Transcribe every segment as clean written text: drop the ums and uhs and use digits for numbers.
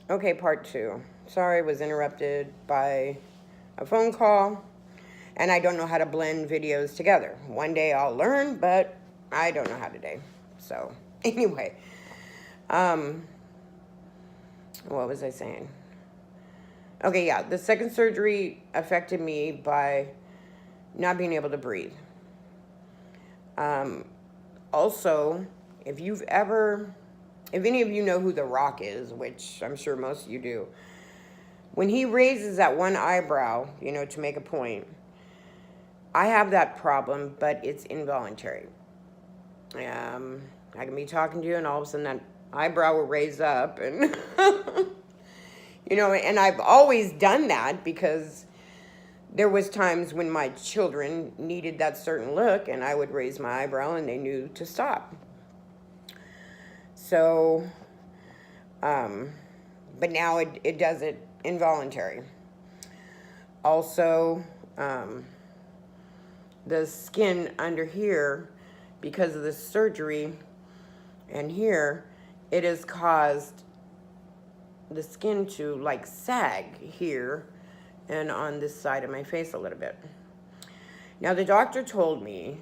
Okay, part two. Sorry, was interrupted by a phone call, and I don't know how to blend videos together. One day I'll learn, but I don't know how today. So, anyway, um, what was I saying? Okay, yeah, the second surgery affected me by not being able to breathe. Um, Also, if any of you know who The Rock is, which I'm sure most of you do, when he raises that one eyebrow, to make a point, I have that problem, but it's involuntary. I can be talking to you, and all of a sudden that eyebrow will raise up, and and I've always done that because there was times when my children needed that certain look, and I would raise my eyebrow, and they knew to stop. So, but now it does it involuntary. Also, the skin under here, because of the surgery, and here, it has caused the skin to like sag here and on this side of my face a little bit. Now, the doctor told me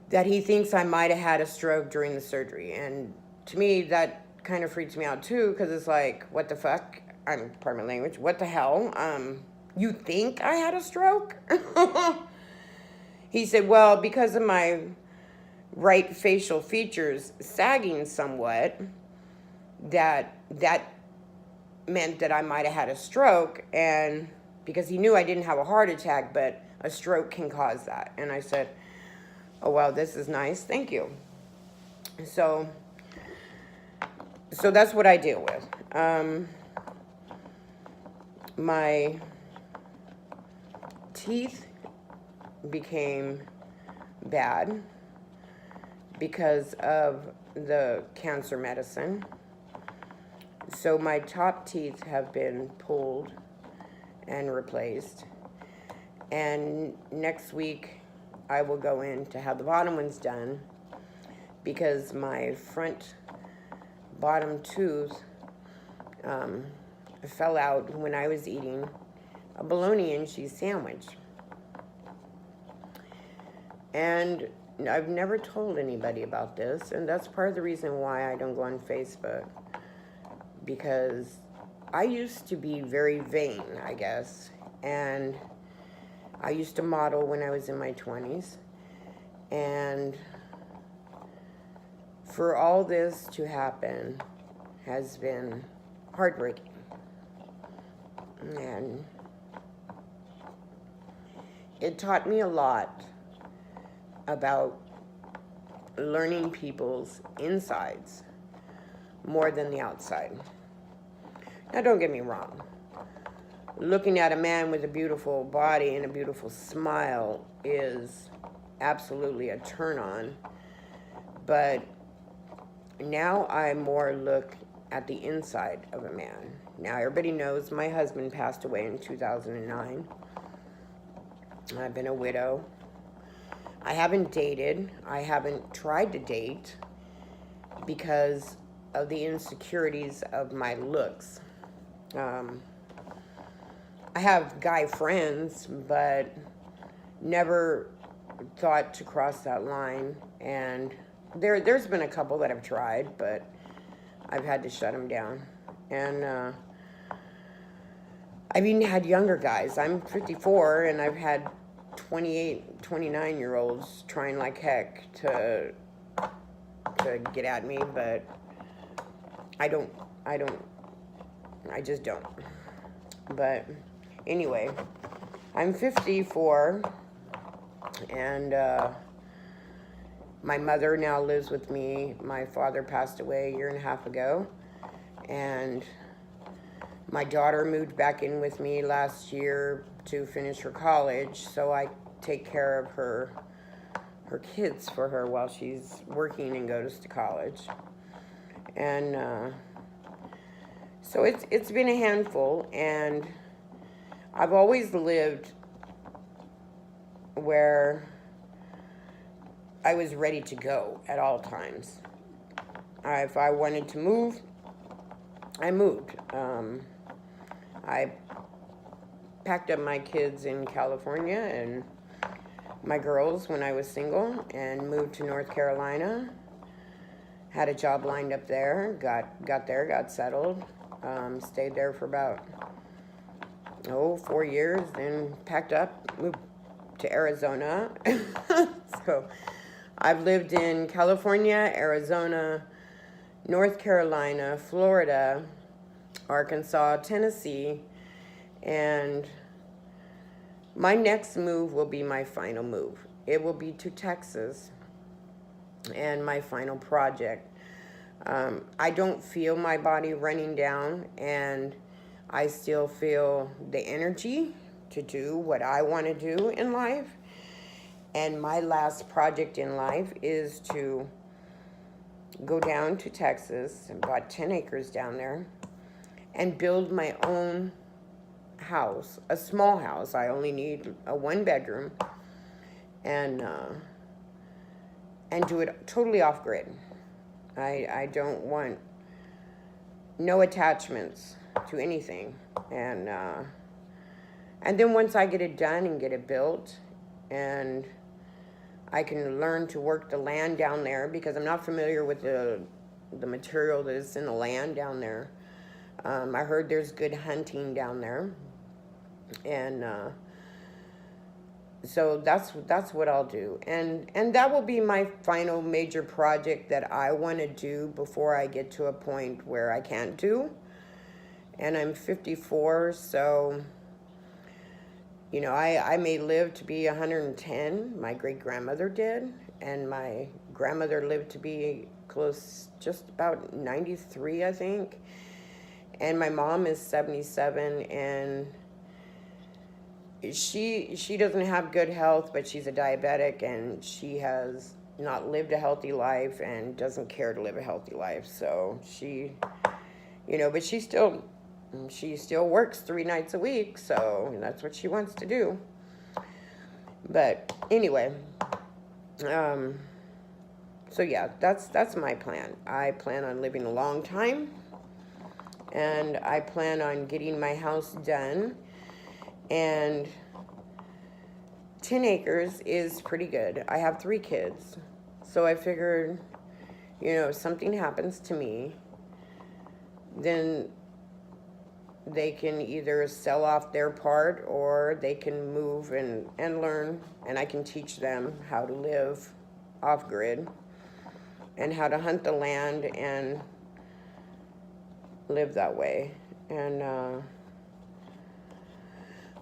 that he thinks I might have had a stroke during the surgery. And to me, that kind of freaks me out too, because it's like, what the fuck? Pardon my language, what the hell? You think I had a stroke? He said, well, because of my right facial features sagging somewhat, that meant that I might have had a stroke, and because he knew I didn't have a heart attack, but a stroke can cause that. And I said, oh, well, this is nice, thank you. So that's what I deal with. My teeth became bad because of the cancer medicine. So my top teeth have been pulled and replaced. And next week I will go in to have the bottom ones done because my front bottom tooth fell out when I was eating a bologna and cheese sandwich. And I've never told anybody about this, and that's part of the reason why I don't go on Facebook, because I used to be very vain, I guess, and I used to model when I was in my 20s, and for all this to happen has been heartbreaking. And it taught me a lot about learning people's insides more than the outside. Now, don't get me wrong. Looking at a man with a beautiful body and a beautiful smile is absolutely a turn on. But now I more look at the inside of a man. Now, everybody knows my husband passed away in 2009. I've been a widow. I haven't dated. I haven't tried to date because of the insecurities of my looks. I have guy friends, but never thought to cross that line. And there's been a couple that I've tried, but I've had to shut them down. And I've even had younger guys. I'm 54, and I've had 28, 29-year-olds trying like heck to get at me, but I just don't. But anyway, I'm 54, and my mother now lives with me. My father passed away a year and a half ago, and my daughter moved back in with me last year to finish her college, so I take care of her kids for her while she's working and goes to college. And so it's been a handful, and I've always lived where I was ready to go at all times. If I wanted to move, I moved. I packed up my kids in California and my girls when I was single and moved to North Carolina. Had a job lined up there, got there, got settled, stayed there for about 4 years, then packed up, moved to Arizona. So I've lived in California, Arizona, North Carolina, Florida, Arkansas, Tennessee, and my next move will be my final move. It will be to Texas and my final project. I don't feel my body running down, and I still feel the energy to do what I want to do in life. And my last project in life is to go down to Texas, about 10 acres down there, and build my own house, a small house. I only need a 1-bedroom, and do it totally off grid. I don't want no attachments to anything, and then once I get it done and get it built, and I can learn to work the land down there, because I'm not familiar with the material that is in the land down there. I heard there's good hunting down there, and so that's what I'll do, and that will be my final major project that I want to do before I get to a point where I can't do. And I'm 54, so you know, I may live to be 110. My great-grandmother did, and my grandmother lived to be close, just about 93, I think. And my mom is 77, and she doesn't have good health, but she's a diabetic, and she has not lived a healthy life and doesn't care to live a healthy life. So she, you know, but she still works 3 nights a week, so that's what she wants to do. But anyway, so yeah, that's my plan. I plan on living a long time, and I plan on getting my house done, and 10 acres is pretty good. I have 3 kids, so I figured, you know, if something happens to me, then they can either sell off their part, or they can move and learn, and I can teach them how to live off grid and how to hunt the land and live that way. And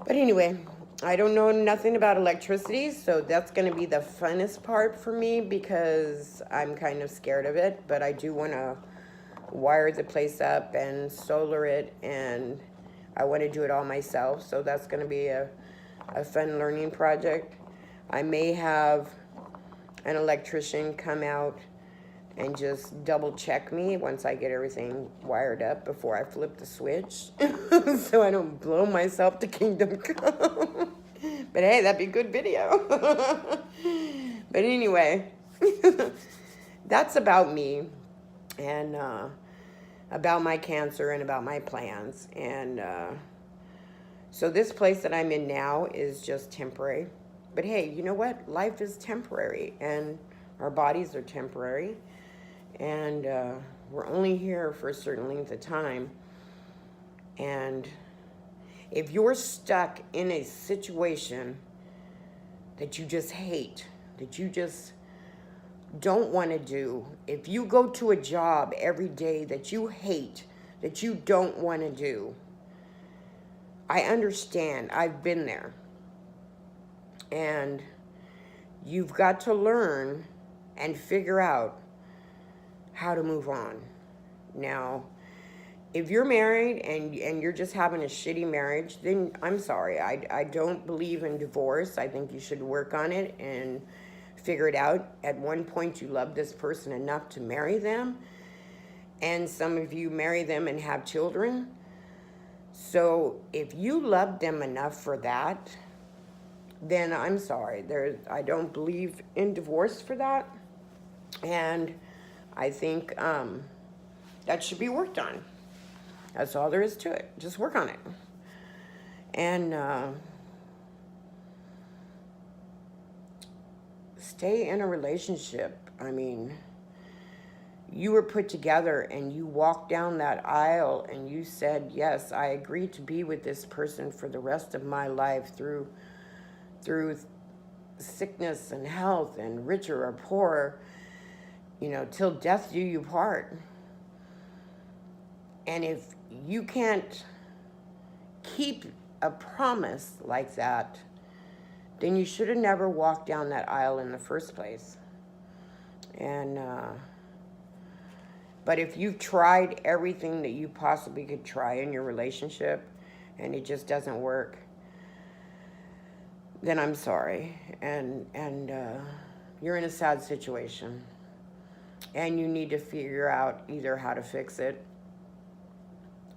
but anyway, I don't know nothing about electricity, so that's going to be the funnest part for me, because I'm kind of scared of it, but I do want to wire the place up and solar it, and I want to do it all myself, so that's going to be a fun learning project. I may have an electrician come out and just double check me once I get everything wired up before I flip the switch, so I don't blow myself to kingdom come. But hey, that'd be good video. But anyway, that's about me, and about my cancer, and about my plans. And so this place that I'm in now is just temporary. But hey, you know what? Life is temporary, and our bodies are temporary, and we're only here for a certain length of time. And if you're stuck in a situation that you just hate, that you just don't want to do, if you go to a job every day that you hate, that you don't want to do, I understand. I've been there. And you've got to learn and figure out how to move on. Now, if you're married and you're just having a shitty marriage, then I'm sorry. I don't believe in divorce. I think you should work on it and figure it out. At one point, you love this person enough to marry them. And some of you marry them and have children. So if you love them enough for that, then I'm sorry. I don't believe in divorce for that. And I think that should be worked on. That's all there is to it. Just work on it. And stay in a relationship. I mean, you were put together and you walked down that aisle and you said, yes, I agree to be with this person for the rest of my life through sickness and health and richer or poorer, till death do you part. And if you can't keep a promise like that, then you should have never walked down that aisle in the first place. And but if you've tried everything that you possibly could try in your relationship and it just doesn't work, then I'm sorry. And you're in a sad situation. And you need to figure out either how to fix it,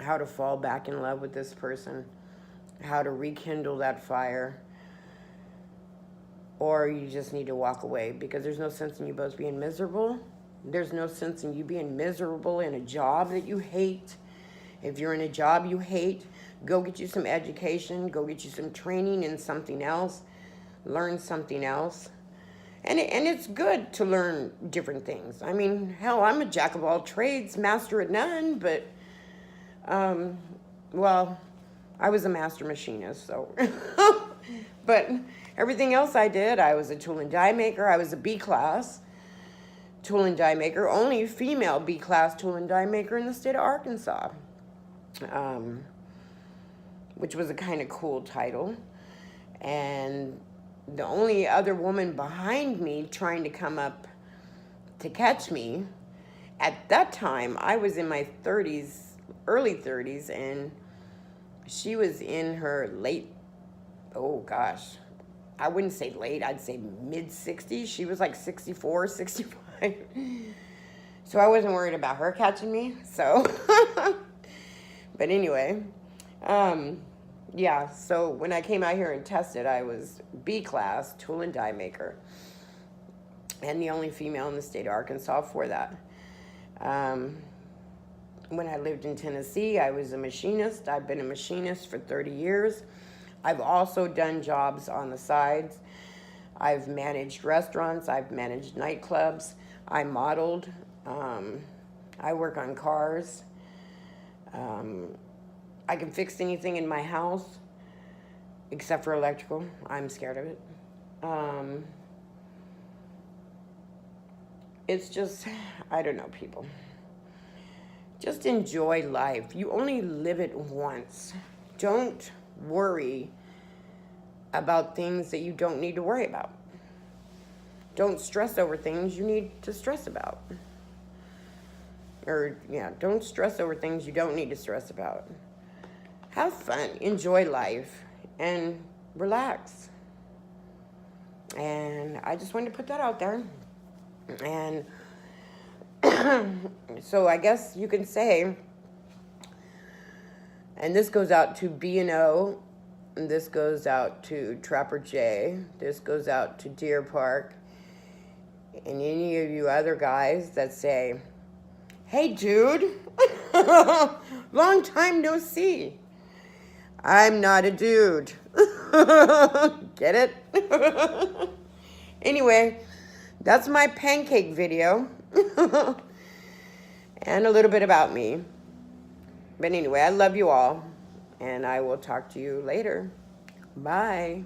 how to fall back in love with this person, how to rekindle that fire, or you just need to walk away, because there's no sense in you both being miserable. There's no sense in you being miserable in a job that you hate. If you're in a job you hate, go get you some education, go get you some training in something else, learn something else. And it's good to learn different things. I mean, hell, I'm a jack of all trades, master at none, but, well, I was a master machinist, so. But everything else I did, I was a tool and die maker. I was a B-class tool and die maker, only female B-class tool and die maker in the state of Arkansas, which was a kind of cool title. And the only other woman behind me trying to come up to catch me, at that time, I was in my 30s, early 30s, and she was in her late, oh gosh, I wouldn't say late, I'd say mid-60s. She was like 64, 65. So I wasn't worried about her catching me, so. But anyway, yeah, so when I came out here and tested, I was B-class tool and die maker, and the only female in the state of Arkansas for that. When I lived in Tennessee, I was a machinist. I've been a machinist for 30 years. I've also done jobs on the sides. I've managed restaurants. I've managed nightclubs. I modeled. I work on cars. I can fix anything in my house except for electrical. I'm scared of it. It's just, I don't know, people. Just enjoy life. You only live it once. Don't worry about things that you don't need to worry about. Don't stress over things you need to stress about. Or, yeah, don't stress over things you don't need to stress about. Have fun, enjoy life, and relax. And I just wanted to put that out there. And so I guess you can say, and this goes out to B&O, and this goes out to Trapper J, this goes out to Deer Park, and any of you other guys that say, hey dude, long time no see. I'm not a dude. Get it? Anyway, that's my pancake video. And a little bit about me. But anyway, I love you all. And I will talk to you later. Bye.